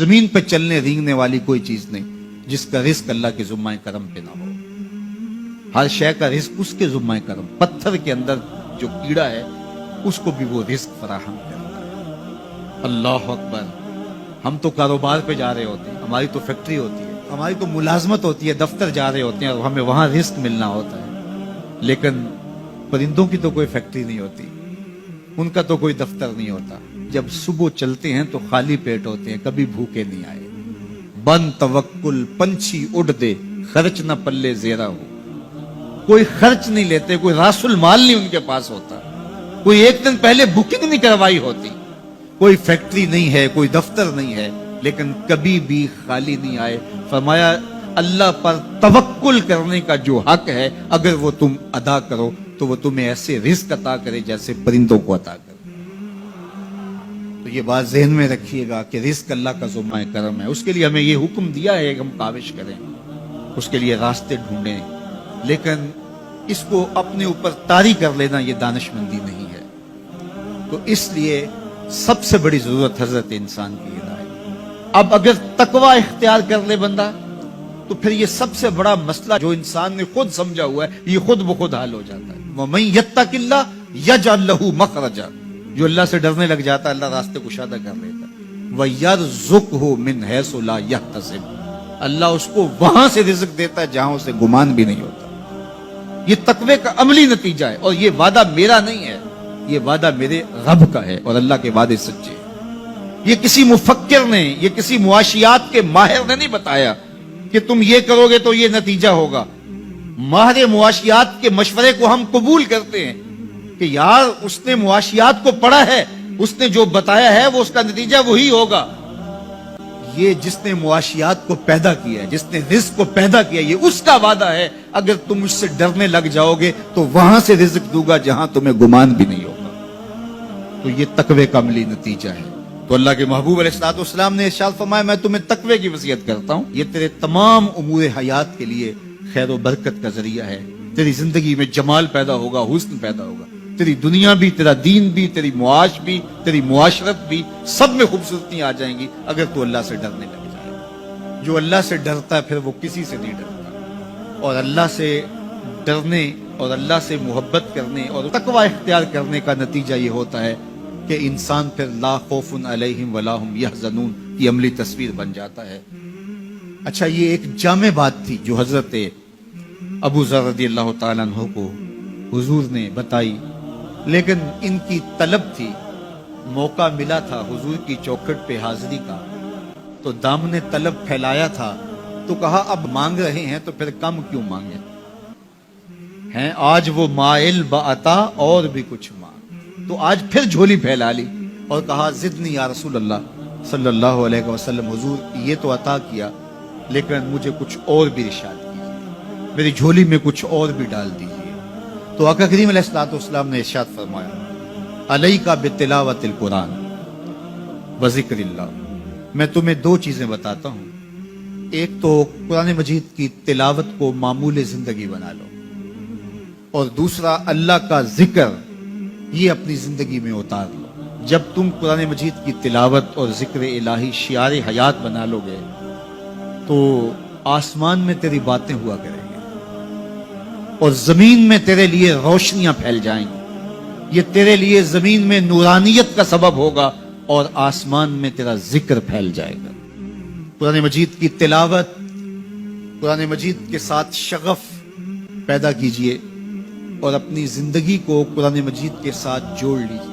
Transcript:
زمین پہ چلنے رینگنے والی کوئی چیز نہیں جس کا رزق اللہ کے ذمہ کرم پہ نہ ہو. ہر شے کا رزق اس کے ذمہ کرم. پتھر کے اندر جو کیڑا ہے اس کو بھی وہ رزق فراہم کرتا ہے. اللہ اکبر. ہم تو کاروبار پہ جا رہے ہوتے ہیں, ہماری تو فیکٹری ہوتی ہے, ہماری تو ملازمت ہوتی ہے, دفتر جا رہے ہوتے ہیں اور ہمیں وہاں رزق ملنا ہوتا ہے. لیکن پرندوں کی تو کوئی فیکٹری نہیں ہوتی, ان کا تو کوئی دفتر نہیں ہوتا. جب صبح چلتے ہیں تو خالی پیٹ ہوتے ہیں, کبھی بھوکے نہیں آئے. بن توکل پنچھی اڑ دے, خرچ نہ پلے زیرہ ہو. کوئی خرچ نہیں لیتے, کوئی راس المال نہیں ان کے پاس ہوتا, کوئی ایک دن پہلے بکنگ نہیں کروائی ہوتی, کوئی فیکٹری نہیں ہے, کوئی دفتر نہیں ہے, لیکن کبھی بھی خالی نہیں آئے. فرمایا اللہ پر توکل کرنے کا جو حق ہے اگر وہ تم ادا کرو تو وہ تمہیں ایسے رزق عطا کرے جیسے پرندوں کو عطا کرے. تو یہ بات ذہن میں رکھیے گا کہ رزق اللہ کا ذمہ کرم ہے. اس کے لیے ہمیں یہ حکم دیا ہے کہ ہم کاوش کریں, اس کے لیے راستے ڈھونڈیں, لیکن اس کو اپنے اوپر طاری کر لینا یہ دانش مندی نہیں ہے. تو اس لیے سب سے بڑی ضرورت حضرت انسان کی ہدایت. اب اگر تقوی اختیار کر لے بندہ تو پھر یہ سب سے بڑا مسئلہ جو انسان نے خود سمجھا ہوا ہے یہ خود بخود حل ہو جاتا ہے. وَمَن يَتَّقِ اللَّهَ يَجْعَل لَّهُ مَخْرَجًا. جو اللہ سے ڈرنے لگ جاتا ہے اللہ راستے کشادہ کر لیتا ہے. وَيَرْزُقْهُ مِنْ حَيْثُ لَا يَحْتَسِبُ. اللہ اس کو وہاں سے رزق دیتا ہے جہاں اسے گمان بھی نہیں ہوتا. یہ تقوی کا عملی نتیجہ ہے, اور یہ وعدہ میرا نہیں ہے, یہ وعدہ میرے رب کا ہے, اور اللہ کے وعدے سچے ہیں. یہ کسی مفکر نے, یہ کسی معاشیات کے ماہر نے نہیں بتایا کہ تم یہ کرو گے تو یہ نتیجہ ہوگا. ماہر معاشیات کے مشورے کو ہم قبول کرتے ہیں کہ یار اس نے معاشیات کو پڑھا ہے, اس نے جو بتایا ہے وہ اس کا نتیجہ وہی ہوگا. یہ جس نے معاشیات کو پیدا کیا ہے, جس نے رزق کو پیدا کیا, یہ اس کا وعدہ ہے اگر تم مجھ سے ڈرنے لگ جاؤ گے تو وہاں سے رزق دوں گا جہاں تمہیں گمان بھی نہیں ہوگا. تو یہ تقوی کا عملی نتیجہ ہے. تو اللہ کے محبوب علیہ الصلوۃ والسلام نے ارشاد فرمایا میں تمہیں تقوی کی وصیت کرتا ہوں, یہ تیرے تمام امور حیات کے لیے خیر و برکت کا ذریعہ ہے. تیری زندگی میں جمال پیدا ہوگا, حسن پیدا ہوگا, تیری دنیا بھی, تیرا دین بھی, تیری معاش بھی, تیری معاشرت بھی, سب میں خوبصورتی آ جائیں گی اگر تو اللہ سے ڈرنے لگ جائے. جو اللہ سے ڈرتا ہے پھر وہ کسی سے نہیں ڈرتا, اور اللہ سے ڈرنے اور اللہ سے محبت کرنے اور تقوی اختیار کرنے کا نتیجہ یہ ہوتا ہے کہ انسان پھر لا خوف علیہم ولا ہم یحزنون کی عملی تصویر بن جاتا ہے. اچھا, یہ ایک جامع بات تھی جو حضرت ابو ذر رضی اللہ تعالیٰ عنہ کو حضور نے بتائی, لیکن ان کی طلب تھی, موقع ملا تھا حضور کی چوکھٹ پہ حاضری کا, تو دامن طلب پھیلایا تھا, تو کہا اب مانگ رہے ہیں تو پھر کم کیوں مانگیں ہیں, آج وہ مائل بعطا اور بھی کچھ مانگ. تو آج پھر جھولی پھیلا لی اور کہا زدنی یا رسول اللہ صلی اللہ علیہ وسلم, حضور یہ تو عطا کیا لیکن مجھے کچھ اور بھی ارشاد کیجیے, میری جھولی میں کچھ اور بھی ڈال دیجیے. تو آقا کریم علیہ الصلوۃ والسلام نے ارشاد فرمایا علیک بتلاوت القرآن وذکر اللہ. میں تمہیں دو چیزیں بتاتا ہوں, ایک تو قرآن مجید کی تلاوت کو معمول زندگی بنا لو, اور دوسرا اللہ کا ذکر یہ اپنی زندگی میں اتار لو. جب تم قرآن مجید کی تلاوت اور ذکر الہی شعار حیات بنا لو گے تو آسمان میں تیری باتیں ہوا کریں گے, اور زمین میں تیرے لیے روشنیاں پھیل جائیں گی. یہ تیرے لیے زمین میں نورانیت کا سبب ہوگا اور آسمان میں تیرا ذکر پھیل جائے گا. قرآن مجید کی تلاوت, قرآن مجید کے ساتھ شغف پیدا کیجئے اور اپنی زندگی کو قرآن مجید کے ساتھ جوڑ لیجئے.